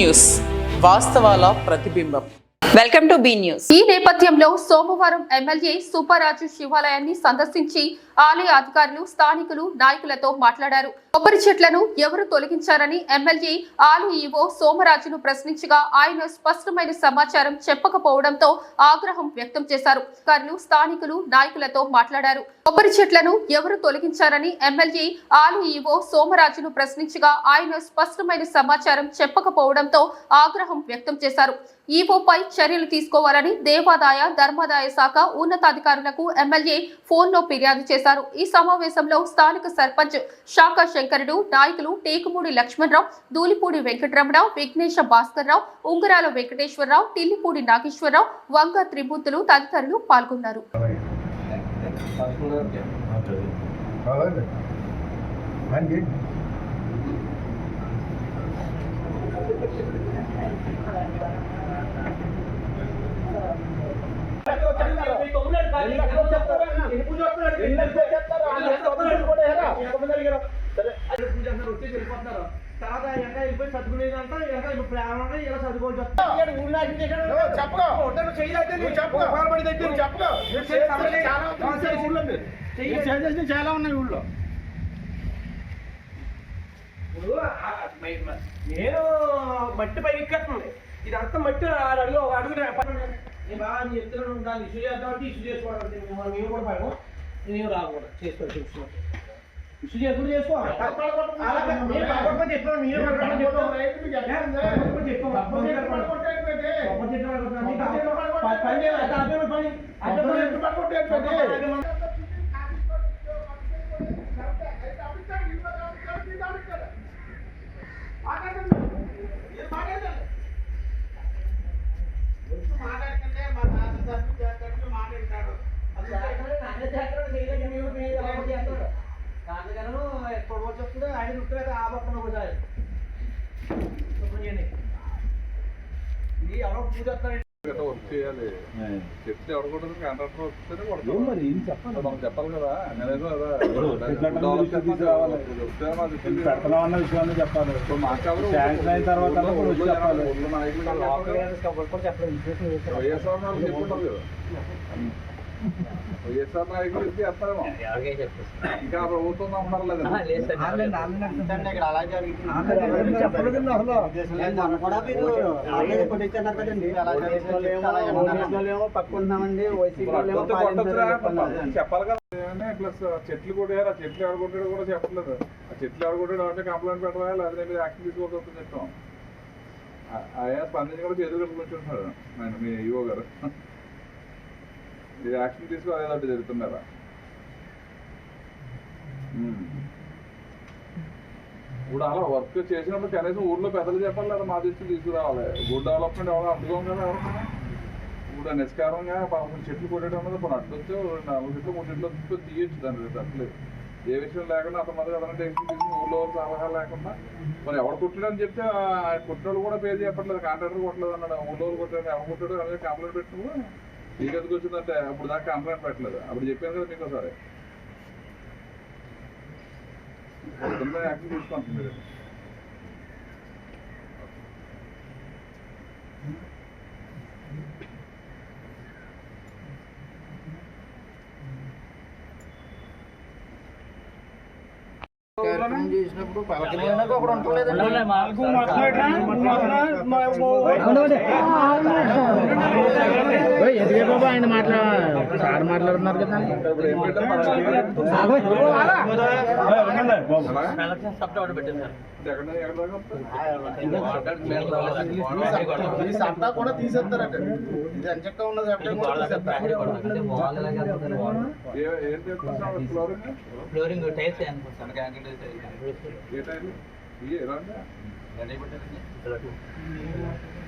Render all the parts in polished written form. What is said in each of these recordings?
News వాస్తవాల ప్రతిబింబం. Welcome to be news. ఈ నేపథ్యంలో సోమవారం ఎమ్మెల్యే సుబ్బరాజు శివాలయాన్ని సందర్శించి ఆలయ అధికారులు, స్థానికులు, నాయకులతో మాట్లాడారు. కొబ్బరి చెట్లను ఎవరు తొలగించారని ఎమ్మెల్యే ఆలయ ఈవో సోమరాజును ప్రశ్నించగా ఆయన స్పష్టమైన సమాచారం చెప్పకపోవడంతో ఆగ్రహం వ్యక్తం చేశారు. అధికారులు, స్థానికులు, నాయకులతో మాట్లాడారు. కొబ్బరి చెట్లను ఎవరు తొలగించారని ఎమ్మెల్యే ఆలయ ఈవో సోమరాజును ప్రశ్నించగా ఆయన స్పష్టమైన సమాచారం చెప్పకపోవడంతో ఆగ్రహం వ్యక్తం చేశారు. ఈవోపై చర్యలు తీసుకోవాలని దేవాదాయ, ధర్మాదాయ శాఖ ఉన్నతాధికారులకు ఎమ్మెల్యే ఫోన్లో ఫిర్యాదు చేశారు. ఈ సమావేశంలో స్థానిక సర్పంచ్ శాఖ శంకరుడు, నాయకులు టేకుమూడి లక్ష్మణరావు, దూలిపూడి వెంకటరమణ, విఘ్నేశ భాస్కర్రావు, ఉంగరాల వెంకటేశ్వరరావు, టిల్లిపూడి నాగేశ్వరరావు, వంగ త్రిమూర్తులు తదితరులు పాల్గొన్నారు. తర్వాత ఇంకా వెళ్ళిపోయి చదువుకునేదంతా ఇంకా ప్రేమ ఇలా చదువుకోవచ్చు చాలా ఉన్నాయి ఊళ్ళో. నేను మట్టి పై ఎక్కేస్తుంది, ఇదంతా మట్టి అడుగు బాగా చెప్తున్నాను. దాన్ని ఇష్యూ చేద్దామంటే ఇష్యూ చేసుకోవాలి. మేము కూడా పైన నేను రాకూడదు చేసుకోవాలి. ఇష్యూ చేసుకుంటూ చేసుకోవాలి. చేయాలి. చెప్తే ఎవడకూడదు, కాంట్రాక్టర్ వస్తేనే కొడతాం. మనం చెప్పాలి కదా. పెడతామన్న విషయాన్ని చెప్పాలి. శాంక్షన్ అయిన తర్వాత వైఎస్ఆర్ నాయకులు చెప్పుకుంటారు కదా. వైఎస్ఆర్ నాయకులు చేస్తారేమో. ఇంకా ప్రభుత్వం అంటున్నారు లేదా? చెప్పాలి కదా. ప్లస్ చెట్లు కొట్టారు, ఆ చెట్లు ఎవడగొట్టాడు కూడా చెప్పలేదు. ఆ చెట్లు ఎవడగొట్టాడు అంటే కంప్లైంట్ పెట్టాలి, లేదా మీద యాక్షన్ తీసుకోవాల్సి చెప్తాం. ఆయా స్పందించి కూడా చేతులు కట్టుకుంటున్నారు ఆయన మీ ఈవో గారు. మీరు యాక్షన్ తీసుకోవాలి జరుగుతున్నారా? ఇప్పుడు అలా వర్క్ చేసినప్పుడు కనీసం ఊర్లో పెద్దలు చెప్పాలి, లేదా మా దృష్టి తీసుకురావాలి. గుడ్ డెవలప్మెంట్ ఎవరో అడ్డుకోం కదా. ఎవరికైనా ఇప్పుడు నిష్కారంగా 13 చెట్లు కొట్టడం అన్నది ఇప్పుడు అడ్డొచ్చు. 4 చెట్లు 3 చెట్లు వస్తే తీయచ్చు. దాని తప్పలేదు. ఏ విషయం లేకుండా అతని మీద ఏదైనా టెన్షన్ తీసుకుని ఊళ్ళో సలహా లేకుండా మరి ఎవరు కొట్టాడని చెప్తే కొట్టినోళ్ళు కూడా పేరు చెప్పట్లేదు. కాంట్రాక్టర్ కొట్టలేదు అన్నాడు. ఊళ్ళో కొట్టాడు, ఎవరు కొట్టాడు అనేది కంప్లైంట్ పెట్టినప్పుడు మీకు ఎందుకు వచ్చిందంటే అప్పుడు దాకా కంప్లైంట్ పెట్టలేదు. అప్పుడు చెప్పాను కదా మీకు ఒకసారి. యాక్షన్ తీసుకుంటుంది మీరు. చేసినప్పుడు పలకనైనా కూడా ఉంటలేదండి. ఎదిగే బాబు ఆయన సార్ మాట్లాడుతున్నారు కదా. ఈ సప్తా కూడా తీసేస్తారంటే ఇది ఎంచక్క ఉన్న ఫ్లోరింగ్ టైల్స్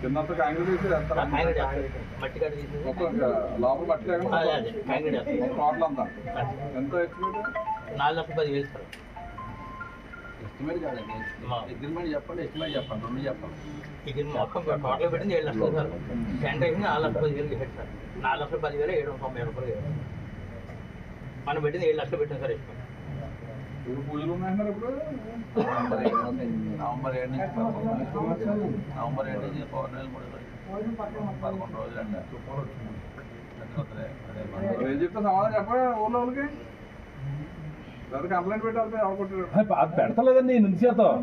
చిన్నంత కాంగ్రెస్ వేసి లోపల మట్టి టోటల్ అంతా ఎంత ఎస్టిమేట్? 4,10,000 సార్. ఎస్టిమేట్ కాదండి, అగ్రిమెంట్ చెప్పండి, ఎస్టిమేట్ చెప్పండి, 2 చెప్పండి. ఇది మొత్తం టోటల్ పెట్టింది 7 లక్షలు సార్. టెండర్ అయింది 4,10,000 పెట్టారు సార్. 4,10,790 రూపాయలు. మనం పెట్టింది 7 లక్షలు పెట్టాం సార్. ఇప్పుడు పూజలు ఉన్నాయంటారు ఇప్పుడు నవంబర్ 7 నుంచి 11 11 రోజులు అండి ఏం చెప్తా సమాధానం చెప్పరా ఊళ్ళో వాళ్ళకి దానికి కంప్లైంట్ పెట్టాలి ఎవరు అది పెడతలేదండి ఈ నుంచి చేద్దాం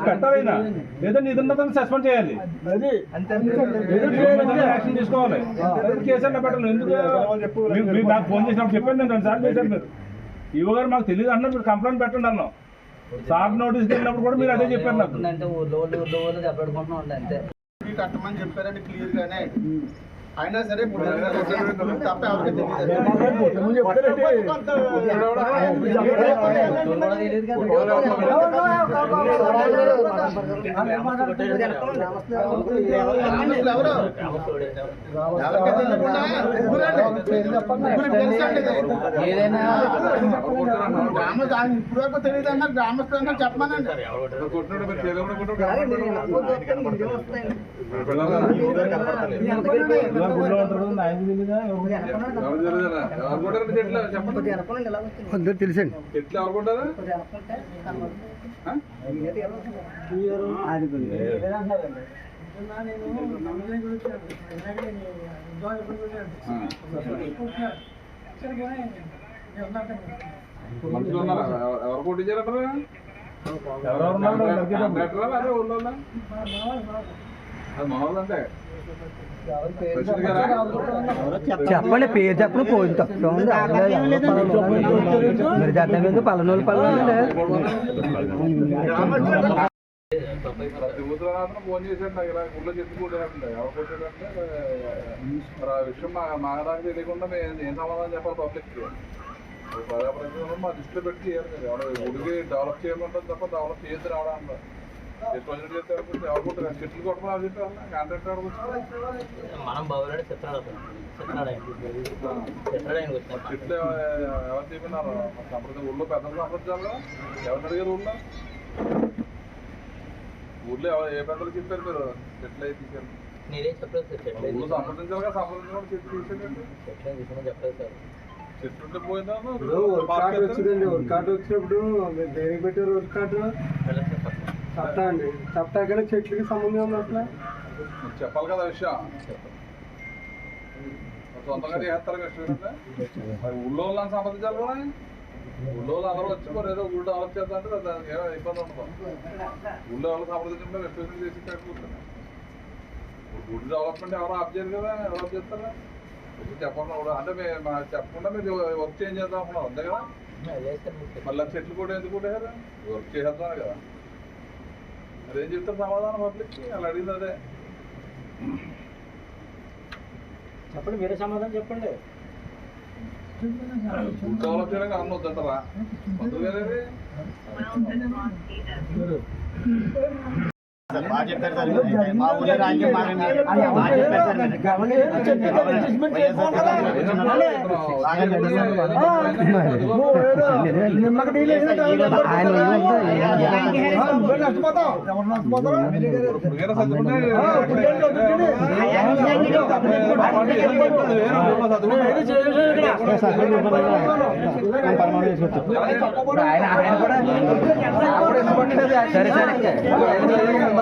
పెట్టాలైనా లేదండి ఇదన్నా సస్పెండ్ చేయాలి యాక్షన్ తీసుకోవాలి కేసు అన్న పెట్టాలి ఎందుకు మీరు నాకు ఫోన్ చేసినప్పుడు చెప్పాను నేను 2 సార్లు చేశాను మీరు ఈవో గారు మాకు తెలియదు అన్నారు మీరు కంప్లైంట్ పెట్టండి అన్నాం సార్ నోటీస్కి వెళ్ళినప్పుడు కూడా మీరు అదే చెప్పారు నాకు అంటే ఊళ్ళో దెబ్బలాడుకుంటున్నాం అండి అంతే కట్టమని చెప్పారండి క్లియర్ గానే అయినా సరే తప్ప ఎవరికి ఇప్పుడు వరకు తెలియదు అన్నారు గ్రామస్తులు అన్నారు చెప్పమనండి తెలిసండి ఎట్లా అనుకుంటారా మనుషులు ఉన్నారా ఎవరు పోటీ చేయాలంటారా అదే ఊళ్ళో అది మామూలు అంటే చెప్పండి పేరు చెప్పండి పోయి తక్కువ మీరు చెప్పలేదు పలనోళ్ళు ఫోన్ చేశాడు నాకు ఇలా ఊళ్ళో చెప్పుకుంటానంటే ఎవరు కొట్టాడంటే మరి ఆ విషయం మా నాకు తెలియకుండా మేము ఏం సమాధానం చెప్పాలి పబ్లిక్కి ప్రజాప్రతినిధులు మా దృష్టిలో పెట్టి చేయాలి కదా ఎవరు ఊరికి డెవలప్ చేయమంటారు తప్ప డెవలప్ చేయొద్దు రావడం అన్నారు చెట్లు కొట్టమని చెప్పి కాంట్రాక్ట్ మనం బాబురాడు చెట్లు ఎవరు చెప్పినారు సంప్రదాయం ఊళ్ళో పెద్దలు సంప్రదించాలా ఎవరు అడిగారు ఊళ్ళో ఏ పెద్దలు చెప్పారు మీరు చెట్లు అయితే తీసారు నేనే చెప్పలేదు ఊళ్ళో సంప్రదించాలిగా సంప్రదించడం చెట్లు తీసేటండి చెట్లు చెప్పలేదు సార్ చెట్లుంటే పోయిందా వచ్చిందండి వర్క్ వచ్చినప్పుడు దేనికి పెట్టారు వర్క్ చట్టా అండి చట్టాకనే చెట్లకి సంబంధం ఉంది అసలు చెప్పాలి కదా విషయం సొంతంగా చేస్తారు కష్టం ఊళ్ళో వాళ్ళని సంపాదించాలి కూడా ఊళ్ళో వాళ్ళు అందరూ వచ్చి ఏదో ఊళ్ళో డెవలప్ చేద్దాం అంటే దానికి ఏమో ఇబ్బంది ఉండదు ఊళ్ళో వాళ్ళు సంప్రదించడం రెస్ట్రిక్షన్ చేసి పెట్టుకుంటారు ఊళ్ళో డెవలప్మెంట్ ఎవరు ఆఫ్ చేయరు కదా డెవలప్ చేస్తారా చెప్పకుండా అంటే చెప్పకుండా మీరు వర్క్ చేంజ్ చేద్దాం అనుకున్నాం అంతే కదా మళ్ళీ చెట్లు కూడా ఎందుకు కొట్టేయారు వర్క్ చేసేద్దాం కదా అదేం చెప్తారు సమాధానం పబ్లిక్కి అలా అడిగింది అదే చెప్పండి వేరే సమాధానం చెప్పండి డెవలప్ చేయడానికి అన్న వద్దంటారా మందులు కదేవి బాగా చెప్పారు సార్ మా ఊళ్ళో రాజ్యం సరే సరే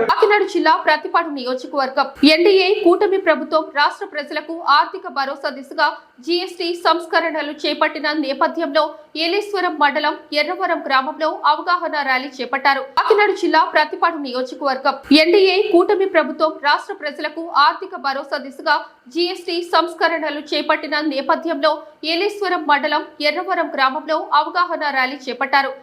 కాకినాడ జిల్లా ప్రతిపాడు నియోజకవర్గం ఎన్డీఏ కూటమి ప్రభుత్వం రాష్ట్ర ప్రజలకు ఆర్థిక భరోసా దిశగా జీఎస్టీ సంస్కరణలు చేపట్టిన నేపథ్యంలో ఏలేశ్వరం మండలం ఎర్రవరం గ్రామంలో అవగాహన ర్యాలీ చేపట్టారు. కాకినాడ జిల్లా ప్రతిపాడు నియోజకవర్గం ఎన్డీఏ కూటమి ప్రభుత్వం రాష్ట్ర ప్రజలకు ఆర్థిక భరోసా దిశగా జీఎస్టీ సంస్కరణలు చేపట్టిన నేపథ్యంలో ఏలేశ్వరం మండలం ఎర్రవరం గ్రామంలో అవగాహన ర్యాలీ చేపట్టారు.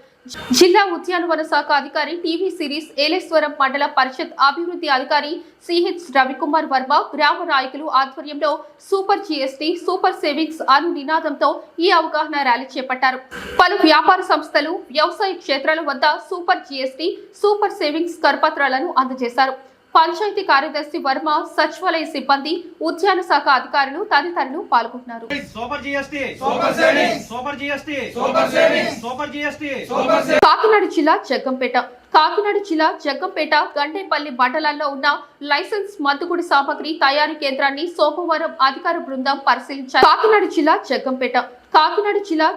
జిల్లా ఉద్యానవన శాఖ అధికారి టీవీ సిరీస్ ఏలేశ్వరం మండల పరిషత్ అభివృద్ధి అధికారి సిహెచ్ రవికుమార్ వర్మ గ్రామ నాయకులు ఆధ్వర్యంలో సూపర్ జీఎస్టీ సూపర్ సేవింగ్స్ అను నినాదంతో ఈ అవగాహన ర్యాలీ చేపట్టారు. పలు వ్యాపార సంస్థలు వ్యవసాయ క్షేత్రాల వద్ద సూపర్ జీఎస్టీ సూపర్ సేవింగ్స్ కరపత్రాలను అందజేశారు. పంచాయతీ కార్యదర్శి వర్మ, సచివాలయ సిబ్బంది, ఉద్యాన శాఖ అధికారులు తదితరులు పాల్గొన్నారు. కాకినాడ జిల్లా జగ్గంపేట గండేపల్లి మండలాల్లో ఉన్న లైసెన్స్ మందుగుడి సామగ్రి తయారీ కేంద్రాన్ని సోమవారం అధికార బృందం పరిశీలించారు. కాకినాడ జిల్లా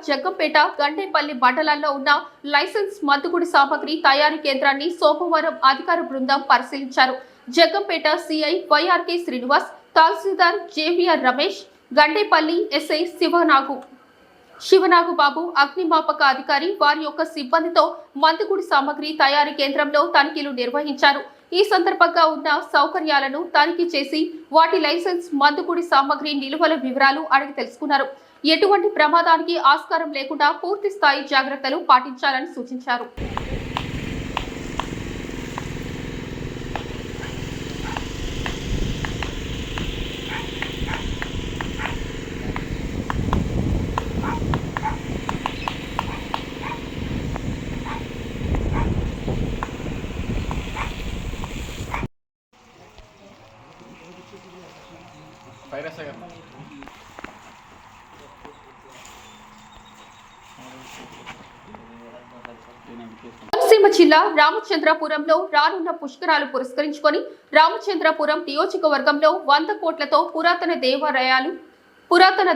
జగ్గంపేట గండేపల్లి మండలాల్లో ఉన్న లైసెన్స్ మందుగుడి సామగ్రి తయారీ కేంద్రాన్ని సోమవారం అధికార బృందం పరిశీలించారు. జగ్గంపేట సిఐ వైఆర్కే శ్రీనివాస్, తహసీల్దార్ జేవిఆర్ రమేష్, గండేపల్లి ఎస్ఐ శివనాగు బాబు, అగ్నిమాపక అధికారి వారి యొక్క సిబ్బందితో మందుగుడి సామగ్రి తయారీ కేంద్రంలో తనిఖీలు నిర్వహించారు. ఈ సందర్భంగా ఉన్న సౌకర్యాలను తనిఖీ చేసి వాటి లైసెన్స్ మందుగుడి సామగ్రి నిల్వల వివరాలు అడిగి తెలుసుకున్నారు. ఎటువంటి ప్రమాదానికి ఆస్కారం లేకుండా పూర్తి స్థాయి జాగ్రత్తలు పాటించాలని సూచించారు. కోనసీమ జిల్లా రామచంద్రపురంలో రానున్న పుష్కరాలు పురస్కరించుకొని రామచంద్రపురం నియోజకవర్గంలో 100 కోట్లతో పురాతన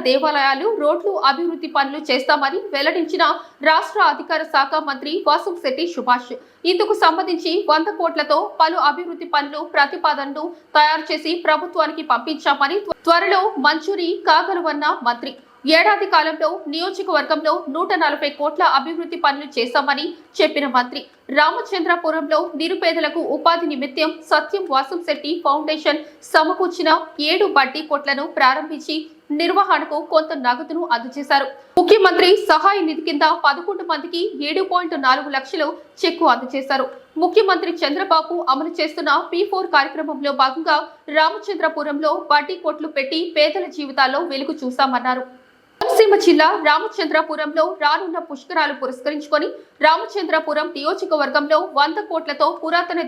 దేవాలయాలు, రోడ్లు అభివృద్ధి పనులు చేస్తామని వెల్లడించిన రాష్ట్ర అధికార శాఖ మంత్రి వాసంశెట్టి సుభాష్. ఇందుకు సంబంధించి 100 కోట్లతో పలు అభివృద్ధి పనులు ప్రతిపాదనలు తయారు చేసి ప్రభుత్వానికి పంపించామని త్వరలో మంజూరీ కాగలవన్న మంత్రి. ఏడాది కాలంలో నియోజకవర్గంలో 140 కోట్ల అభివృద్ధి పనులు చేశామని చెప్పిన మంత్రి రామచంద్రపురంలో నిరుపేదలకు ఉపాధి నిమిత్తం సత్యం వాసంశెట్టి ఫౌండేషన్ సమకూర్చిన 7 బడ్డీ కొట్లను ప్రారంభించి నిర్వహణకు కొంత నగదును అందజేశారు. ముఖ్యమంత్రి సహాయ నిధి కింద 11 మందికి 7.4 లక్షలు చెక్కు అందజేశారు. ముఖ్యమంత్రి చంద్రబాబు అమలు చేస్తున్న P4 కార్యక్రమంలో భాగంగా రామచంద్రపురంలో బడ్డీ కొట్లు పెట్టి పేదల జీవితాల్లో వెలుగు చూశామన్నారు. కోనసీమ జిల్లా రామచంద్రపురంలో రానున్న పుష్కరాలు పురస్కరించుకొని రామచంద్రపురం నియోజకవర్గంలో 100 కోట్లతో పురాతన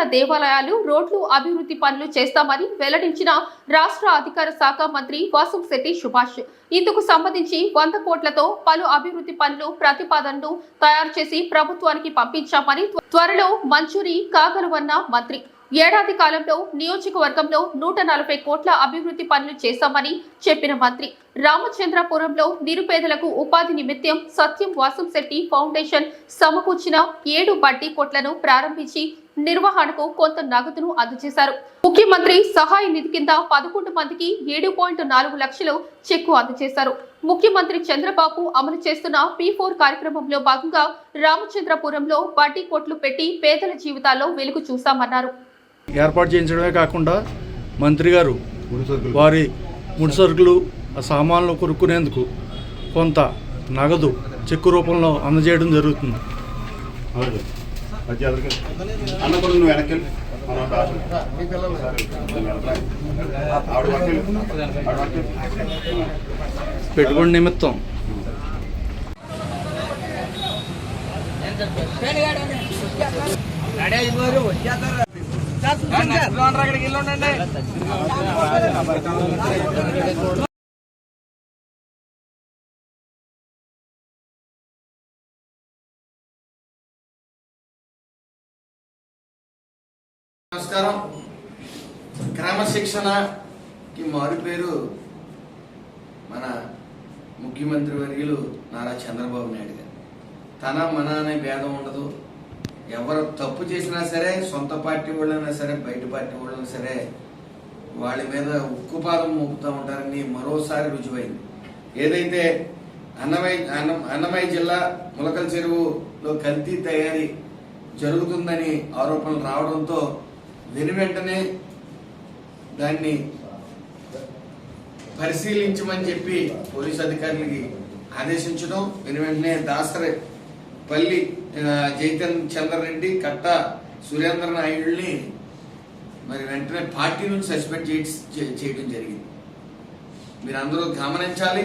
దేవాలయాలు, రోడ్లు అభివృద్ధి పనులు చేస్తామని వెల్లడించిన రాష్ట్ర అధికార శాఖ మంత్రి వాసంశెట్టి సుభాష్. ఇందుకు సంబంధించి 100 కోట్లతో పలు అభివృద్ధి పనులు ప్రతిపాదనలు తయారు చేసి ప్రభుత్వానికి పంపించామని త్వరలో మంజూరీ కాగలవన్న మంత్రి. ఏడాది కాలంలో నియోజకవర్గంలో 140 కోట్ల అభివృద్ధి పనులు చేశామని చెప్పిన మంత్రి రామచంద్రపురంలో నిరుపేదలకు ఉపాధి నిమిత్తం సత్యం వాసంశెట్టి ఫౌండేషన్ సమకూర్చిన 7 బడ్డీ కొట్లను ప్రారంభించి నిర్వహణకు కొంత నగదును అందజేశారు. ముఖ్యమంత్రి సహాయ నిధి కింద 11 మందికి 7.4 లక్షలు చెక్కు అందజేశారు. ముఖ్యమంత్రి చంద్రబాబు అమలు చేస్తున్న P4 కార్యక్రమంలో భాగంగా రామచంద్రపురంలో బడ్డీ కొట్లు పెట్టి పేదల జీవితాల్లో వెలుగు చూశామన్నారు. ఏర్పాటు చేయించడమే కాకుండా మంత్రి గారు వారి ముడి సరుకులు సామాన్లు కొనుక్కునేందుకు కొంత నగదు చెక్కు రూపంలో అందజేయడం జరుగుతుంది. పెట్టుబడి నిమిత్తం నమస్కారం. క్రమశిక్షణకి మారు పేరు మన ముఖ్యమంత్రి వర్యులు నారా చంద్రబాబు నాయుడు గారు. తన మన అనే భేదం ఉండదు. ఎవరు తప్పు చేసినా సరే, సొంత పార్టీ వాళ్ళైనా సరే, బయట పార్టీ వాళ్ళైనా సరే, వాళ్ళ మీద ఉక్కుపాదం మోపుతూ ఉంటారని మరోసారి రుజువైంది. ఏదైతే అన్నమయ్య జిల్లా ములకల చెరువులో కల్తీ తయారీ జరుగుతుందని ఆరోపణలు రావడంతో వెంటనే దాన్ని పరిశీలించమని చెప్పి పోలీసు అధికారులకి ఆదేశించడం, వెంటనే దాసరపల్లి జైచంద్ర రెడ్డి, కట్ట సురేంద్ర నాయుడిని మరి వెంటనే పార్టీ నుంచి సస్పెండ్ చేయడం జరిగింది. మీరందరూ గమనించాలి,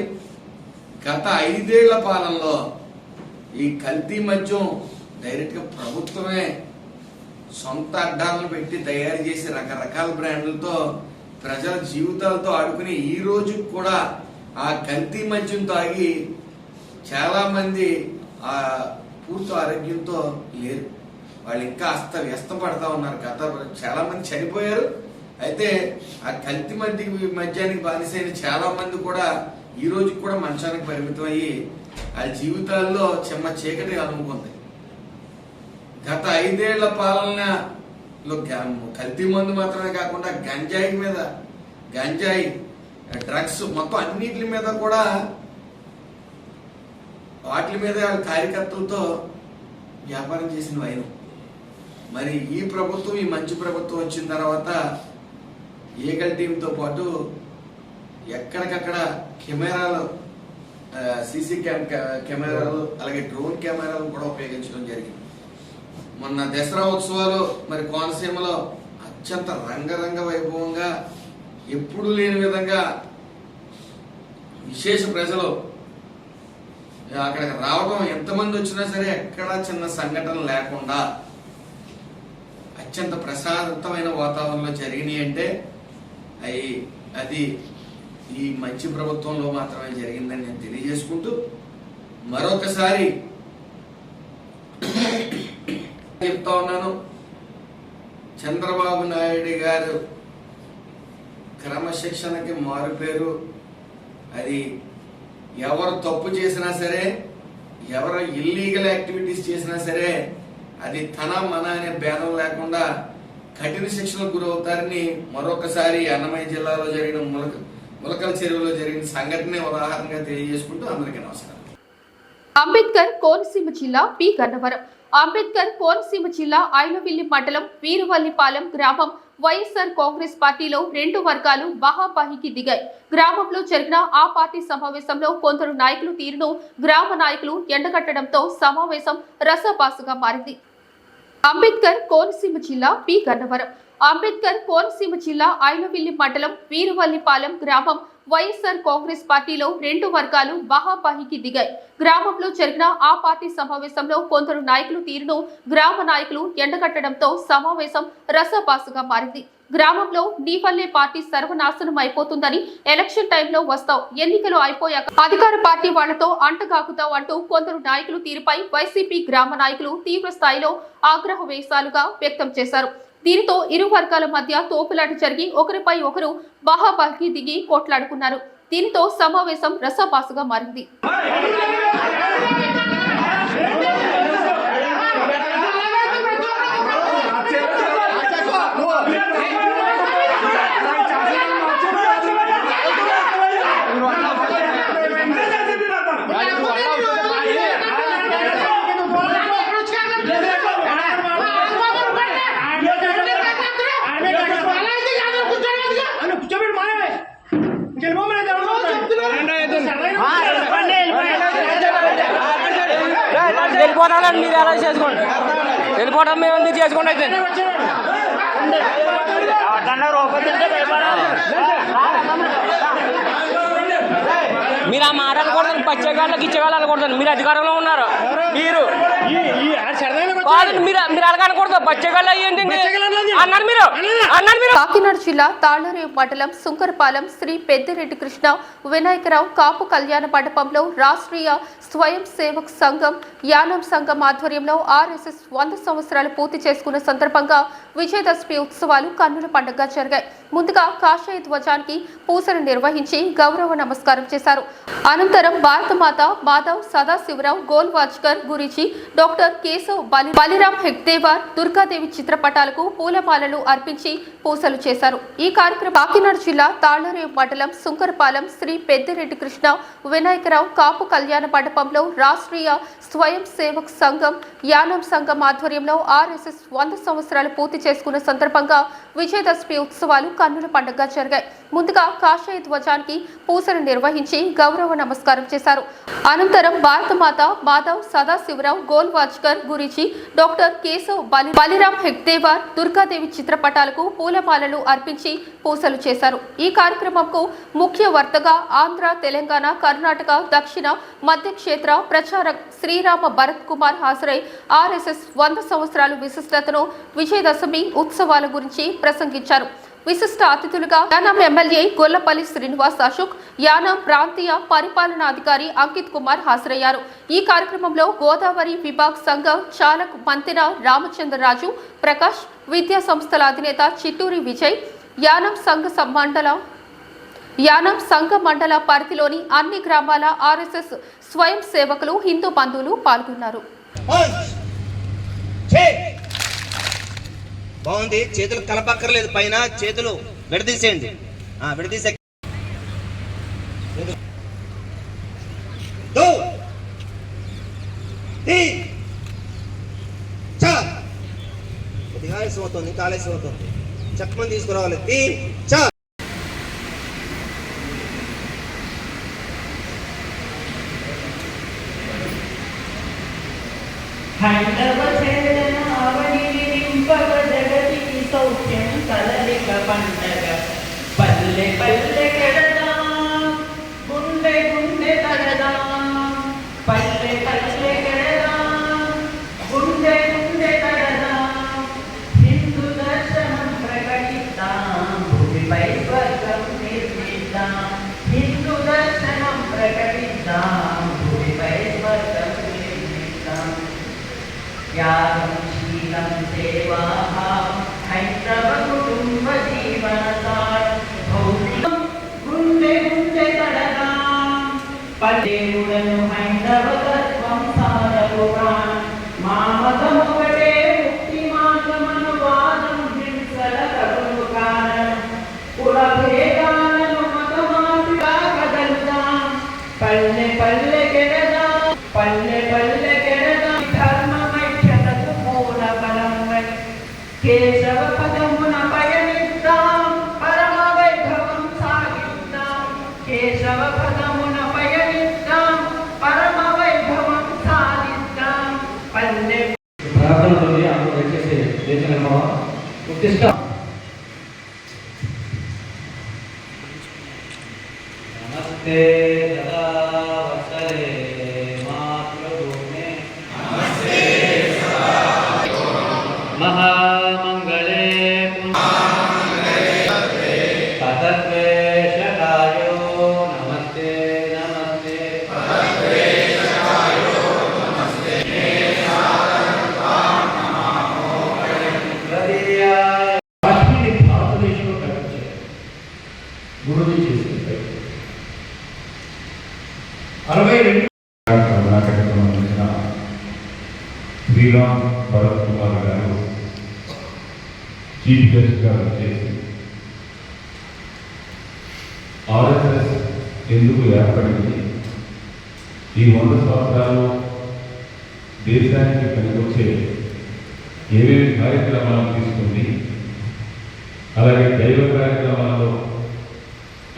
గత 5 ఏళ్ల పాలనలో ఈ కల్తీ మద్యం డైరెక్ట్గా ప్రభుత్వమే సొంత అడ్డాలను పెట్టి తయారు చేసి రకరకాల బ్రాండ్లతో ప్రజల జీవితాలతో ఆడుకుని ఈ రోజు కూడా ఆ కల్తీ మద్యం తాగి చాలా మంది ఆ పూర్తి ఆరోగ్యంతో లేరు. వాళ్ళు ఇంకా వ్యస్తం పడతా ఉన్నారు. చాలా మంది చనిపోయారు. అయితే ఆ కల్తీ మద్యానికి బానిసైన చాలా మంది కూడా ఈ రోజు కూడా మంచానికి పరిమితం అయ్యి ఆ జీవితాల్లో చెమ్మ చీకటి అలుముకుంది. గత 5 ఏళ్ల పాలనలో కల్తీ మందు మాత్రమే కాకుండా గంజాయి డ్రగ్స్ మొత్తం అన్నిటి మీద కూడా వాటి మీద కార్యకర్తలతో వ్యాపారం చేసిన వైనం. మరి ఈ ప్రభుత్వం, ఈ మంచి ప్రభుత్వం వచ్చిన తర్వాత ఈగల్ టీంతో పాటు ఎక్కడికక్కడ కెమెరాలు, సీసీ కెమెరాలు, అలాగే డ్రోన్ కెమెరాలు కూడా ఉపయోగించడం జరిగింది. మొన్న దసరా ఉత్సవాలు మరి కోనసీమలో అత్యంత రంగరంగ వైభవంగా ఎప్పుడు లేని విధంగా విశేష ప్రజలు అక్కడికి రావడం, ఎంతమంది వచ్చినా సరే ఎక్కడా చిన్న సంఘటన లేకుండా అత్యంత ప్రశాంతమైన వాతావరణంలో జరిగినాయి అంటే అది ఈ మంచి ప్రభుత్వంలో మాత్రమే జరిగిందని నేను తెలియజేసుకుంటూ మరొకసారి చెప్తా ఉన్నాను, చంద్రబాబు నాయుడు గారు క్రమశిక్షణకి మారుపేరు. అది ఎవరు తప్పు చేసినా సరే, ఎవరు ఇల్లీగల్ యాక్టివిటీస్ చేసినా సరే అది తన మన అనే భేదం లేకుండా కఠిన శిక్షలకు గురవుతారని మరొకసారి అన్నమయ్య జిల్లాలో జరిగిన ములకల చెరువులో జరిగిన సంఘటన ఉదాహరణగా తెలియజేసుకుంటూ అందరికీ నమస్కారం. అంబేద్కర్ కోనసీమ జిల్లా పి గన్నవరం. అంబేద్కర్ కోనసీమ జిల్లా ఐలవిల్లి మండలం వీరువల్లిపాలెం గ్రామం వైఎస్ఆర్ కాంగ్రెస్ పార్టీలో 2 వర్గాలు బహాబాహికి దిగాయి. గ్రామంలో జరిగిన ఆ పార్టీ సమావేశంలో కొందరు నాయకులు తీరును గ్రామ నాయకులు ఎండగట్టడంతో సమావేశం రసపాసుగా మారింది. అంబేద్కర్ కోనసీమ జిల్లా పి గన్నవరం. అంబేద్కర్ కోనసీమ జిల్లా ఐలవిల్లి మండలం వీరువల్లిపాలెం గ్రామం వైఎస్ఆర్ కాంగ్రెస్ పార్టీలో 2 వర్గాలు బహాబాహికి దిగాయి. గ్రామంలో జరిగిన ఆ పార్టీ సమావేశంలో కొందరు నాయకులు తీరును గ్రామ నాయకులు ఎండగట్టడంతో సమావేశం రసపాసుగా మారింది. గ్రామంలో నీ వల్లే పార్టీ సర్వనాశనం అయిపోతుందని, ఎలక్షన్ టైంలో వస్తావు, ఎన్నికలు అయిపోయాక అధికార పార్టీ వాళ్లతో అంటగాకుతావు అంటూ కొందరు నాయకులు తీరుపై వైసీపీ గ్రామ నాయకులు తీవ్ర స్థాయిలో ఆగ్రహ వేశాలుగా వ్యక్తం చేశారు. దీనితో ఇరు వర్గాల మధ్య తోపులాట జరిగి ఒకరిపై ఒకరు బహాబాహి దిగి కొట్లాడుకున్నారు. దీనితో సమావేశం రసపాసుగా మారింది. వెళ్ళిపోవడాలని మీరు ఎలా చేసుకోండి, వెళ్ళిపోవడం మేము ఎందుకు చేసుకోండి. అయితే మీరు ఆ మాట అనకూడదు, పచ్చేగాళ్ళకి ఇచ్చేవాళ్ళు అనకూడదు. మీరు అధికారంలో ఉన్నారు, మీరు మీరు అనకూడదు. పచ్చేగాళ్ళు ఏంటండి అన్నారు మీరు. కాకినాడ జిల్లా తాళ్లరేవు మండలం సుంకరపాలెం శ్రీ పెద్దిరెడ్డి కృష్ణ వినాయకరావు కాపు కళ్యాణ మండపంలో రాష్ట్రీయ స్వయం సేవక్ సంఘం యానం సంఘం ఆధ్వర్యంలో RSS 100 సంవత్సరాలు పూర్తి చేసుకున్న సందర్భంగా విజయదశమి ఉత్సవాలు కన్నుల పండుగగా జరిగాయి. ముందుగా కాషాయ ధ్వజానికి పూజలు నిర్వహించి గౌరవ నమస్కారం చేశారు. అనంతరం భారతమాత మాధవ్ సదాశివరావు గోల్వాజ్కర్ గురించి డాక్టర్ కేశవ్ బలిరామ్ హెగ్దేవార్ దుర్గాదేవి చిత్రపటాలకు పూలమాలలు అర్పించి పూజలు చేశారు. ఈ కార్యక్రమం కాకినాడ జిల్లా తాళ్లరేవు మండలం సుంకరపాలెం శ్రీ పెద్దిరెడ్డి కృష్ణ వినాయకరావు కాపు కళ్యాణ మండపంలో రాష్ట్రీయ స్వయం సేవక్ సంఘం యానం సంఘం ఆధ్వర్యంలో RSS 100 సంవత్సరాలు పూర్తి చేసుకున్న సందర్భంగా విజయదశమి ఉత్సవాలు కన్నుల పండుగగా జరిగాయి. ముందుగా కాషాయ ధ్వజానికి పూజలు నిర్వహించి గౌరవ నమస్కారం చేశారు. అనంతరం భారతమాత మాధవ్ సదాశివరావు గోల్వాజ్కర్ గురించి డాక్టర్ కేశవ్ బలిరామ్ హెగ్దేవార్ దుర్గాదేవి చిత్రపటాలకు పూల పూలమాలలు అర్పించి పూజలు చేశారు. ఈ కార్యక్రమంకు ముఖ్య వర్తగా ఆంధ్ర, తెలంగాణ, కర్ణాటక, దక్షిణ, మధ్య క్షేత్ర ప్రచారక్ శ్రీరామ భరత్ కుమార్ హాజరై ఆర్ఎస్ఎస్ 100 సంవత్సరాలు విశిష్టతను, విజయదశమి ఉత్సవాల గురించి ప్రసంగించారు. విశిష్ట అతిథులుగా యానాం ఎమ్మెల్యే గొల్లపల్లి శ్రీనివాస్ అశోక్, యానాం ప్రాంతీయ పరిపాలనాధికారి అంకిత్ కుమార్ హాజరయ్యారు. ఈ కార్యక్రమంలో గోదావరి విభాగ్ సంఘం చాలక్ మంతెన రామచంద్రరాజు, ప్రకాష్, విద్యా సంస్థల అధినేత చిట్టూరి విజయ్, యానాం సంఘ మండల పరిధిలోని అన్ని గ్రామాల ఆర్ఎస్ఎస్ స్వయం సేవకులు, హిందూ బంధువులు పాల్గొన్నారు. బాగుంది. చేతులు కలపక్కర్లేదు, పైన చేతులు విడదీసేయండి. విడదీసే కొద్దిగా ఆలస్యం అవుతుంది, ఇంకా ఆలస్యం అవుతుంది. చక్కమని తీసుకురావాలి. జగతికి సౌఖ్యం కలలిక పండగ పల్లె పల్లె కెడదాం, గుండె గుండె తడదాం, పల్లె పల్లె కెడదాం, గుండె గుండె తడదాం, హిందూ దర్శనం ప్రకటిద్దాం, భూమిపై స్వర్గం నిర్మిద్దాం, హిందూ దర్శనం ప్రకటిద్దాం, భూమిపై స్వర్గం నిర్మిద్దాం. యాగం శీలం సేవాభావం హైందవ కుటుంబ జీవనసారం భౌతికం గుండె గుండె తడదాం, పల్లెవుడను హైందవ తత్వం సారపు ప్రాణం, మామతం ఒకటే ముక్తి మార్గమను వాదం హింసల కరువు కారణం, కుల భేదాలను మతమాటుగా కదలుదాం, పల్లె పల్లె కెడదాం, పల్లె పల్లె కెడదాం, ధర్మమైక్యతకు మూల బలమై కేశవ పదమున పయనిద్దాం, పరమ వైభవం సాగిద్దాం, కేశవ పదమున పయనిద్దాం, పరమ వైభవం సాగిద్దాం. పల్లె ప్రార్థనలోని అందరూ దయచేసి దేశ నిర్మాణం ఉద్దిష్ట నమస్తే సదా వత్సలే మాతృభూమే మహామంగళే పదద్వేషకాయో నమస్తే నమస్తే కాశ్మీర్ భారతదేశంలో కనిపించారు. గురువు చేసిన 62 కర్ణాటకకు సంబంధించిన శ్రీరామ్ భరత్ కుమార్ గారు చీఫ్ గెస్ట్గా వచ్చేసి ఆర్ఎస్ఎస్ ఎందుకు ఏర్పడింది, ఈ 100 సంవత్సరాలు దేశానికి పనికొచ్చే ఏమేమి కార్యక్రమాలు తీసుకుంది, అలాగే దైవ కార్యక్రమాల్లో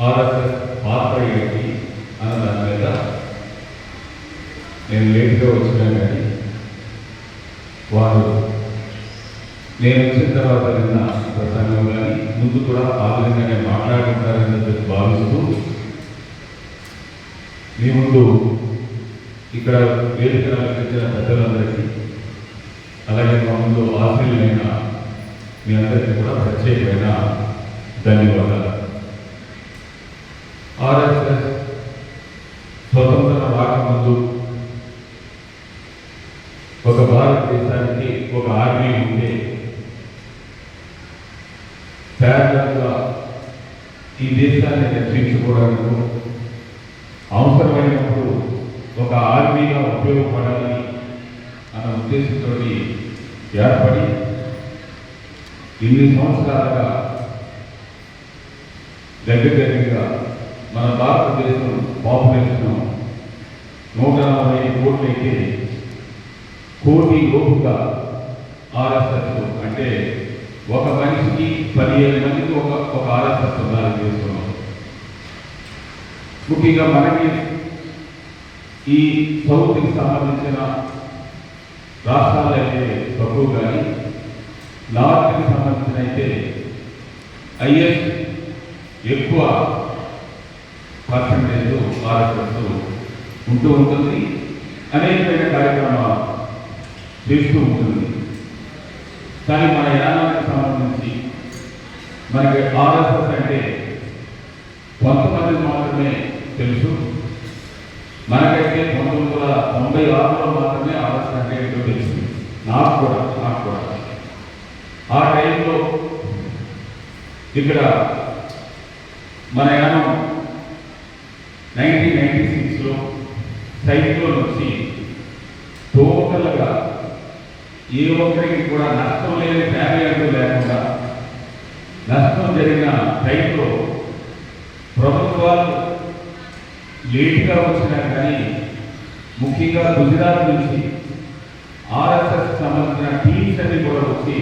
ఆర్ఎస్ఎస్ పాత్ర ఏంటి అన్న దాని మీద నేను లేట్గా వచ్చినా కానీ వారు నేను వచ్చిన తర్వాత నిన్న ప్రసంగం కానీ ముందు కూడా ఆ విధంగానే మాట్లాడుకుంటారని భావిస్తూ మీ ముందు ఇక్కడ వేదిక అలంకరించిన పెద్దలందరికీ, అలాగే మా ముందు ఆశీలైన మీ అందరికీ కూడా ప్రత్యేకమైన ధన్యవాదాలు. ఆర్ఎస్ఎస్ స్వతంత్రం రాకముందు ఒక భారతదేశానికి ఒక ఆర్మీ ఉంటే పేదలుగా ఈ దేశాన్ని రక్షించుకోవడానికి అవసరమైనప్పుడు ఒక ఆర్మీగా ఉపయోగపడాలని అన్న ఉద్దేశంతో ఏర్పడి ఇన్ని సంవత్సరాలుగా దగ్గరగా మన భారతదేశం పాపులేషన్ 140 కోట్లు అయితే 1 కోటి లోపుగా ఆర్ఎస్ఎస్ అంటే ఒక మనిషికి 15 మందికి ఒక ఆర్ఎస్ఎస్ ఉండాలని చేస్తున్నాం. ముఖ్యంగా మనకి ఈ సౌత్కి సంబంధించిన రాష్ట్రాలు అయితే తక్కువ, కానీ నార్త్కి సంబంధించిన అయితే హైయెస్ట్ ఎక్కువ పర్సంటేజ్ ఆర్ఎస్ఎస్ ఉంటూ ఉంటుంది. అనేకమైన కార్యక్రమాలు చేస్తూ ఉంటుంది. కానీ మన యానానికి సంబంధించి మనకి ఆర్ఎస్ఎస్ అంటే కొంతమంది మాత్రమే తెలుసు. మనకైతే 1996లో మాత్రమే ఆర్ఎస్ఎస్ అంటే ఏంటో తెలుసు. నాకు కూడా ఆ టైంలో ఇక్కడ మన యానం 1996లో సైక్లోన్ వచ్చి టోటల్గా ఏ ఒక్కరికి కూడా నష్టం లేని ఫ్యామిలీ అంటూ లేకుండా నష్టం జరిగిన టైంలో ప్రభుత్వాలు లేట్గా వచ్చినా కానీ ముఖ్యంగా గుజరాత్ నుంచి ఆర్ఎస్ఎస్ సంబంధించిన టీమ్స్ అన్ని కూడా వచ్చి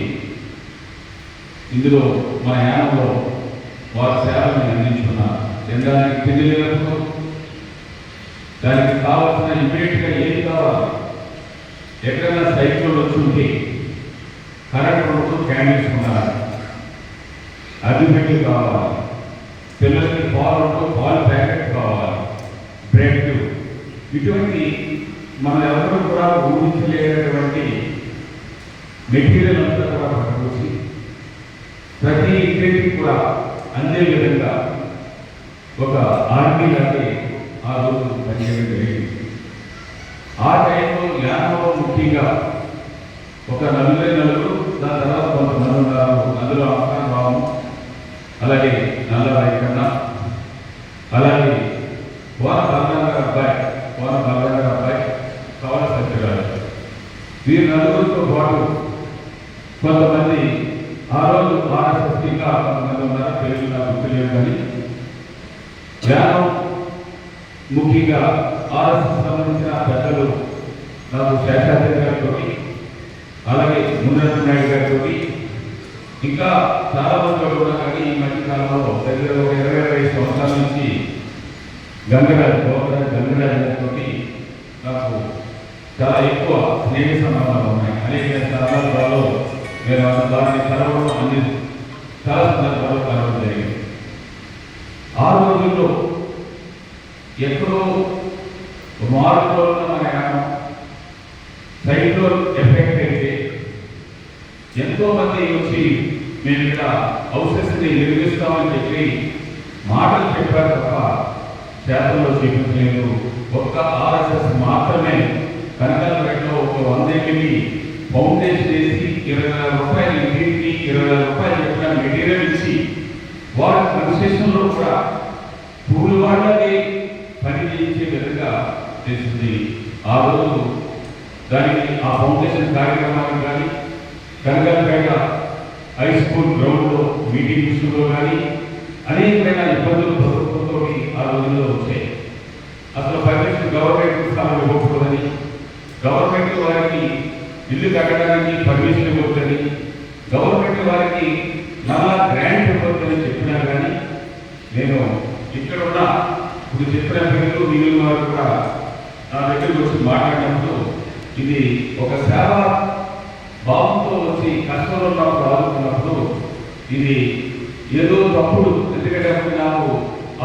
ఇందులో మన యానంలో వారి సేవలను అందించుకున్నారు. దానికి తిండి లేనప్పుడు దానికి కావాల్సిన ఇమీడియట్గా ఏది కావాలి, ఎక్కడైనా సైకిల్ వచ్చి ఉంటే కరెంట్ రోడ్డు క్యాండిల్స్ ఉన్నారు, అగ్గిపెట్టి కావాలి, పిల్లలకి పాలు ప్యాకెట్ కావాలి, బ్రెడ్, ఇటువంటి మనం ఎవరు కూడా ఊహించలేనటువంటి మెటీరియల్ అంతా కూడా పట్టుకొచ్చి ప్రతి ఇంటికి కూడా అందే విధంగా ఒక ఆర్మీ లాగే ఆ రోజు పనిచేయడం జరిగింది. ఆ టైంలో యానంలో ముఖ్యంగా ఒక నలుగురు, దాని తర్వాత కొంతమంది ఉన్నారు. అందులో ఆస్థాన భావం, అలాగే నల్ల రాయకన్న, అలాగే కోన బలరామ అబ్బాయి కవల సత్యరాజు, వీరు నలుగురితో పాటు కొంతమంది ఆ రోజు ఆర్ఎస్ఎస్ ఇంకా కొంతమంది ఉన్నారు. తెలుగు నాకు గుర్తులేదు. కానీ యానం ముఖ్యంగా ఆర్ఎస్ఎస్ సంబంధించిన పెద్దలు నాకు శేషాద్రి గారితో, అలాగే మున్నర నాయుడు గారితో, ఇంకా చాలా మంది కూడా. కానీ ఈ మధ్య కాలంలో దగ్గర 20-25 సంవత్సరాల నుంచి గంగరాజు గారితో నాకు చాలా ఎక్కువ స్నేహ సంబంధాలు ఉన్నాయి. అనేక సందర్భాల్లో నేను దాన్ని కలవడం అన్ని చాలా సందర్భాల్లో కలవడం జరిగింది. ఆ రోజుల్లో ఎక్కడో మార్పులో ఉన్న మన యానం సైక్లోన్ ఎఫెక్ట్ అయితే ఎంతో మంది వచ్చి మేము ఇక్కడ హౌసెస్ని నిర్మిస్తామని చెప్పి మాటలు చెప్పారు తప్ప చేతల్లో చూపించలేదు. ఒక్క ఆర్ఎస్ఎస్ మాత్రమే కనకాలపేటలో ఒక 100 ఫౌండేషన్ వేసి 20,000 రూపాయలు ఇంటికి 20,000 రూపాయలు చెప్పిన మెటీరియల్ ఇచ్చి వారి కన్స్ట్రక్షన్లో కూడా పూలు వాళ్ళకి పని చేయించే విధంగా చేస్తుంది. ఆ రోజు దానికి ఆ ఫౌండేషన్ కార్యక్రమానికి కానీ కనకాలపేట హై స్కూల్ గ్రౌండ్లో మీటింగ్స్లో కానీ అనేకమైన ఇబ్బందులు ప్రభుత్వంతో ఆ రోజుల్లో వచ్చాయి. అసలు పర్మిషన్ గవర్నమెంట్ స్థానం ఇవ్వకూడదని, గవర్నమెంట్ వారికి ఇల్లు కట్టడానికి పర్మిషన్ ఇవ్వకూడదని, గవర్నమెంట్ వారికి నలా గ్రాంట్ ఇవ్వకూడదని చెప్పినా కానీ నేను ఇక్కడ ఉన్న ఇప్పుడు చెప్పిన పేర్లు మిగిలిన వారు కూడా నా దగ్గరికి వచ్చి మాట్లాడినప్పుడు ఇది ఒక సేవ భావంతో వచ్చి కష్టంలో ఉన్నప్పుడు ఆదుకున్నప్పుడు ఇది ఏదో తప్పుడు. ఎందుకంటే అప్పుడు నాకు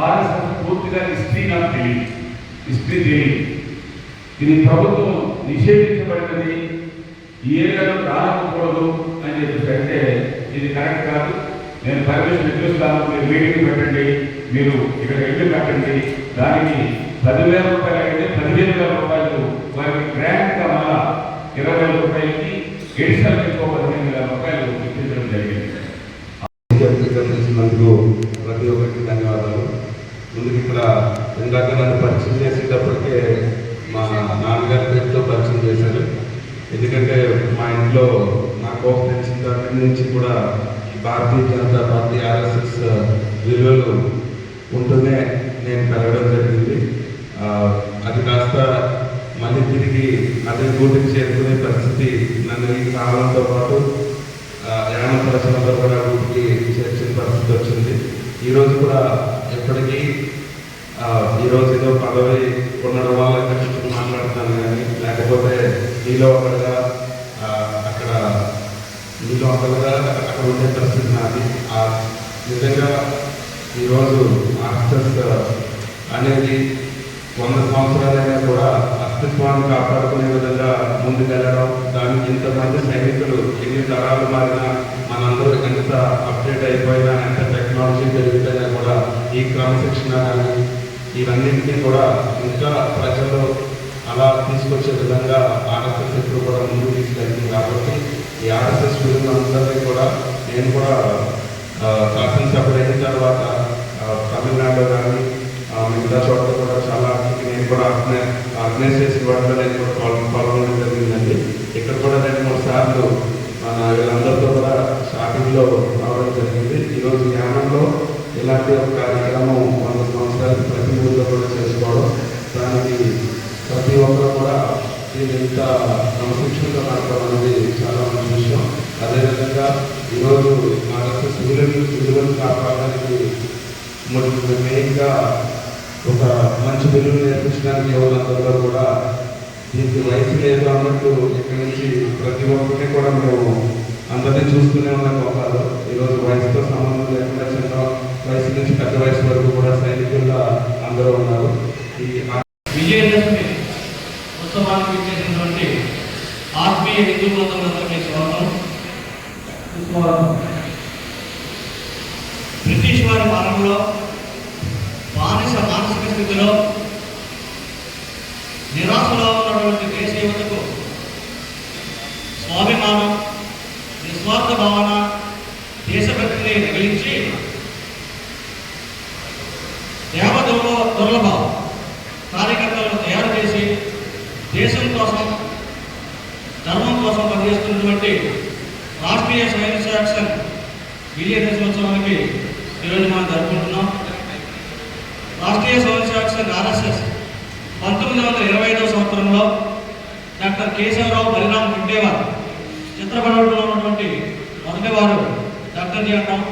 ఆర్ఎస్ఎస్ పూర్తిగా హిస్టరీ నాకు తెలియదు. ఇది ప్రభుత్వం నిషేధించబడినది, ఈ ఏరియాలో రానకూడదు అని చెప్పేసి అంటే ఇది కరెక్ట్ కాదు. నేను పర్మిషన్ ఇప్పిస్తాను, మీరు మీటింగ్ పెట్టండి, మీరు ఇక్కడ ఇల్లు కట్టండి, దానికి 10,000 రూపాయలు అయితే 15,000 రూపాయలు వారికి గ్రాంట్గా మళ్ళా 20,000 రూపాయలకి ఎడిషనల్ ఇంకో 15,000 రూపాయలు ఇప్పించడం జరిగింది. ప్రతి ఒక్కరికి ధన్యవాదాలు. ముందుకు ఇక్కడ ఇందాక నన్ను పరిచయం చేసేటప్పటికే మా నాన్నగారి పేరుతో పరిచయం చేశారు. ఎందుకంటే మా ఇంట్లో నాకు తెలిసిన దగ్గర నుంచి కూడా భారతీయ జనతా పార్టీ ఆర్ఎస్ఎస్ విలువలు ఉంటూనే నేను పెరగడం జరిగింది. అది కాస్త మళ్ళీ తిరిగి అదే గూటికి చేరుకునే పరిస్థితి నన్ను ఈ కాలంతో పాటు యానం ప్రజలందరూ కూడా గూటికి చేర్చిన పరిస్థితి వచ్చింది. ఈరోజు కూడా ఎప్పటికీ ఈరోజు ఏదో పదవి ఉండడం వల్ల కష్టం మాట్లాడుతాను కానీ, లేకపోతే నీలో ఒకరుగా అక్కడ ఉండే పరిస్థితి నాది. నిజంగా ఈరోజు ఆర్ఎస్ఎస్ అనేది 100 సంవత్సరాలైనా కూడా అస్తిత్వాన్ని కాపాడుకునే విధంగా ముందుకెళ్ళడం, దానికి ఇంతమంది సైనికులు ఎన్ని తరాలు మారినా మనందరూ ఎంత అప్డేట్ అయిపోయినా, ఎంత టెక్నాలజీ పెరిగిపోయినా కూడా ఈ క్రమశిక్షణ కానీ ఇవన్నింటినీ కూడా ఇంకా ప్రజల్లో అలా తీసుకొచ్చే విధంగా ఆర్ఎస్ఎస్ ఎప్పుడు కూడా ముందుకు తీసుకెళ్తుంది. కాబట్టి ఈ ఆర్ఎస్ఎస్ విలువలందరినీ కూడా నేను కూడా శాసనసభ్యులు అయిన తర్వాత తమిళనాడులో కానీ మిగతా చోట్ల కూడా చాలా నేను కూడా ఆర్గనైజ్ చేసిన వాటిలో నేను కూడా పాల్గొనడం జరిగిందండి. ఇక్కడ కూడా 2-3 సార్లు వీళ్ళందరితో కూడా షాపింగ్లో రావడం జరిగింది. ఈరోజు యానంలో ఇలాంటి ఒక కార్యక్రమం 100 సంవత్సరాలు ప్రతి ఊళ్ళో కూడా చేసుకోవడం, దానికి ప్రతి ఒక్కరు కూడా దీన్ని ఇంత క్రమశిక్షణతో నడపడం అనేది చాలా మంచి విషయం. అదేవిధంగా ఈరోజు ఆర్ఎస్ఎస్ విలువలు కాపాడడానికి మెయిన్గా ఒక మంచి విలువలు నేర్పించడానికి యువతందరూ కూడా దీనికి వయసు లేదు అన్నట్టు ఇక్కడి నుంచి ప్రతి ఒక్కరిని కూడా మేము అందరినీ చూస్తూనే ఉన్నాం. గొప్పలు ఈరోజు వయసుతో సంబంధం లేకుండా చిన్న వయసు నుంచి పెద్ద వయసు వరకు కూడా సైనికుల్లో అందరూ ఉన్నారు. ఈ విజయదశమి ఉత్సవానికి ఇచ్చేసినటువంటి ఆత్మీయ హిందూ బంధువులందరికీ స్వాగతం. బ్రిటిష్ వారి పాలనలో బానిస మానసిక స్థితిలో నిరాశలో ఉన్నటువంటి దేశ యువతకు స్వాభిమానం, నిస్వార్థ భావన, దేశభక్తిని రగిలించి దుర్లభ కార్యకర్తలను తయారు చేసి దేశం కోసం, ధర్మం కోసం పనిచేస్తున్నటువంటి రాష్ట్రీయ స్వయం సేవక్ సంఘ్ విజయదశమోత్సవానికి ఈరోజు మనం జరుపుకుంటున్నాం. రాష్ట్రీయ స్వయం సేవక్ సంఘ్ ఆర్ఎస్ఎస్ 1925వ సంవత్సరంలో డాక్టర్ కేశవరావు బలిరామ్ గుండేవారు చిత్రపటంలో ఉన్నటువంటి మొదటి వారు డాక్టర్జీ అంటాం.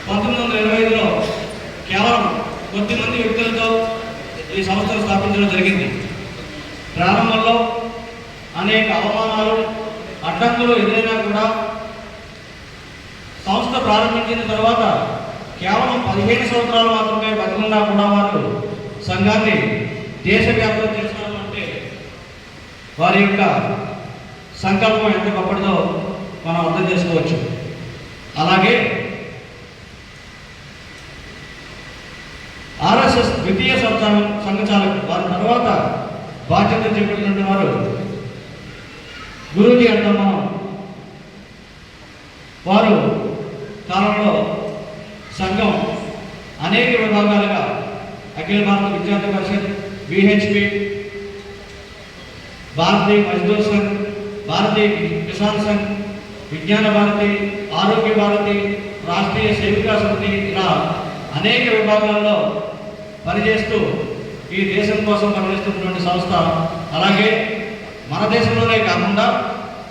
1925లో కేవలం కొద్దిమంది వ్యక్తులతో ఈ సంస్థను స్థాపించడం జరిగింది. ప్రారంభంలో అనేక అవమానాలు, అడ్డంకులు ఎదురైనా కూడా సంస్థ ప్రారంభించిన తర్వాత కేవలం 15 సంవత్సరాలు మాత్రమే బతికున్నా కూడా వారు సంఘాన్ని దేశవ్యాప్తం చేస్తారు అంటే వారి యొక్క సంకల్పం ఎంత గొప్పదో మనం అర్థం చేసుకోవచ్చు. అలాగే ఆర్ఎస్ఎస్ ద్వితీయ సంఘచాలకులు, వారి తర్వాత బాధ్యత చేపట్టినటువంటి వారు గురూజీ అంటాం మనం. వారు కాలంలో సంఘం అనేక విభాగాలుగా అఖిల భారత విద్యార్థి పరిషత్, విహెచ్పి, భారతీయ మజ్దూర్ సంఘ్, భారతీయ కిసాన్ సంఘ్, విజ్ఞాన భారతి, ఆరోగ్య భారతి, రాష్ట్రీయ సేవికా సమితి, ఇలా అనేక విభాగాల్లో పనిచేస్తూ ఈ దేశం కోసం పనిచేస్తున్నటువంటి సంస్థ. అలాగే మన దేశంలోనే కాకుండా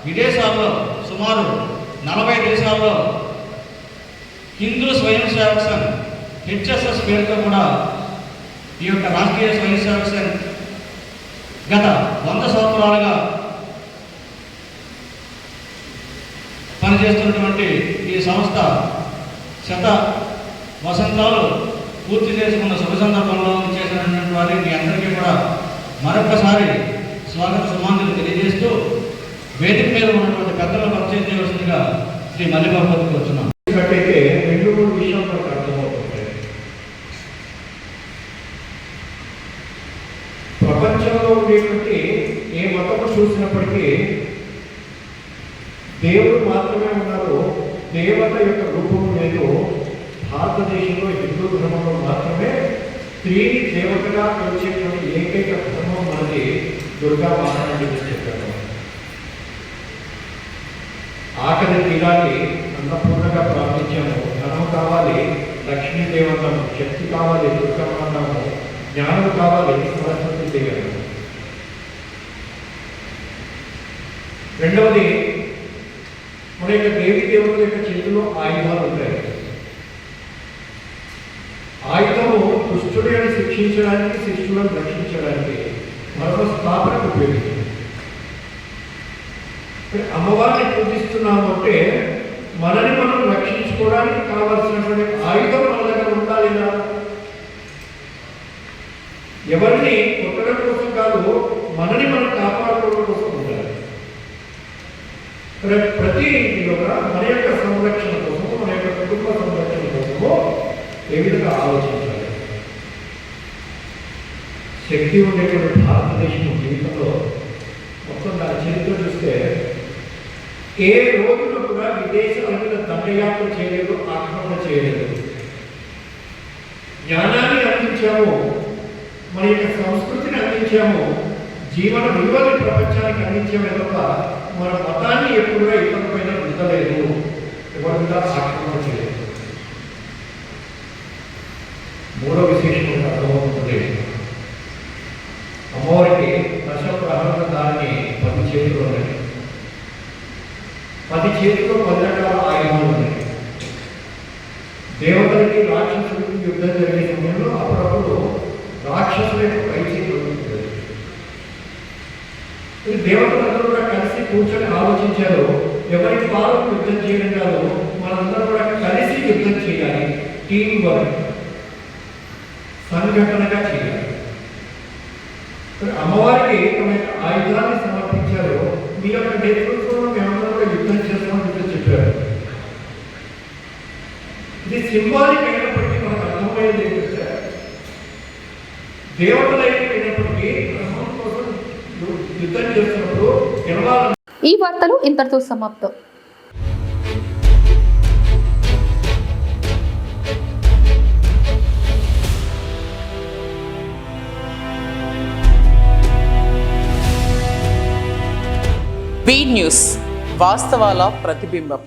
విదేశాల్లో సుమారు 40 దేశాల్లో హిందూ స్వయం సేవక్ సంఘ్ హెచ్ఎస్ఎస్ పేరుతో కూడా ఈ యొక్క రాష్ట్రీయ స్వయం సేవక్ సంఘ్ గత 100 సంవత్సరాలుగా పనిచేస్తున్నటువంటి ఈ సంస్థ శత వసంతాలు పూర్తి చేసుకున్న శుభ సందర్భంలో చేసినటువంటి వారి మీ అందరికీ కూడా మరొకసారి స్వాగత సుమాంజలు తెలియజేస్తూ వేదిక మీద ఉన్నటువంటి పెద్దలను పరిచయం చేయవలసిందిగా శ్రీ మల్లిబాబుకి వచ్చున్నాం. అయితే 2-3 విషయాలు మనకు అర్థమవుతుంది. ప్రపంచంలో ఉండేటువంటి ఏ మతము చూసినప్పటికీ దేవుడు మాత్రమే ఉన్నారు, దేవత యొక్క రూపము లేదు. భారతదేశంలో హిందూ ధర్మంలో మాత్రమే స్త్రీని దేవతగా కొలిచేటువంటి ఏకైక ధర్మం మనది దుర్గా మహారాణి చెప్పారు. ఆఖరి తీరాన్ని అన్నపూర్ణగా ప్రార్థించాము. ధనం కావాలి, లక్ష్మీ దేవతము, శక్తి కావాలి, దుర్గమాతము, జ్ఞానం కావాలి, సరస్వతి దేవత. రెండవది, మన యొక్క దేవి దేవుల యొక్క చేతిలో ఆయుధాలు ఉంటాయి. ఆయుధము దుష్టుడిని శిక్షించడానికి, శిష్యులను రక్షించడానికి, ధర్మ స్థాపనకు ఉపయోగిస్తుంది. అమ్మవారిని పూజిస్తున్నాము అంటే మనని మనం రక్షించుకో రక్షించుకోవడానికి కావాల్సినటువంటి ఆయుధం మన దగ్గర ఉండాలి కదా. ఎవరిని కొట్టడం కోసం కాదు, మనని మనం కాపాడుకోవడం కోసం ఉండాలి. ప్రతి ఇంటిలో కూడా మన యొక్క సంరక్షణ కోసము, మన యొక్క కుటుంబ సంరక్షణ కోసము ఏ విధంగా ఆలోచించాలి. శక్తి ఉండేటువంటి భారతదేశం జీవితంలో మొత్తం దాని చరిత్ర చూస్తే ఏ రోజున కూడా విదేశాల మీద దండయాత్ర చేయలేదు, ఆక్రమణ చేయలేదు. జ్ఞానాన్ని అందించాము, మన యొక్క సంస్కృతిని అందించాము, జీవన విలువని ప్రపంచానికి అందించామే తప్ప మన మతాన్ని ఎప్పుడుగా ఇతరులపైన రుద్దలేదు, ఎవరి మీద ఆక్రమణ చేయలేదు. మూడో విశేషం అర్థమవుతుంది. అమ్మవారికి దశ ప్రహరణ దారిని 10 చేతులు ఉన్నాయి. 10 చేతుల్లో 10 రకాల ఆయుధాలు ఉన్నాయి. దేవతలకి రాక్షసులకి యుద్ధం జరిగే సమయంలో అప్పుడప్పుడు రాక్షసుల యొక్క పై చేతులు ఉంటుంది. దేవతలందరూ కూడా కలిసి కూర్చొని ఆలోచించారు, ఎవరికి వారు యుద్ధం చేయడం కాదు, మనందరూ కూడా కలిసి యుద్ధం చేయాలి, టీం వర్క్, సంఘటనగా చేయాలి. అమ్మవారికి తమ యొక్క ఆయుధాన్ని సమర్పించారు. మీ యొక్క నేతృత్వంలో మేమందరం కూడా యుద్ధం చేస్తామని చెప్పారు. ఇది సింబాలిక్ అయినప్పటికీ మనకు అర్థమయ్యేది ఏంటంటే, దేవతలైనప్పటికీ బ్రహ్మం కోసం యుద్ధం చేస్తున్నప్పుడు గెలవాలని. ఈ వార్తలు ఇంతటితో సమాప్తం. బీ న్యూస్, వాస్తవాల ప్రతిబింబం.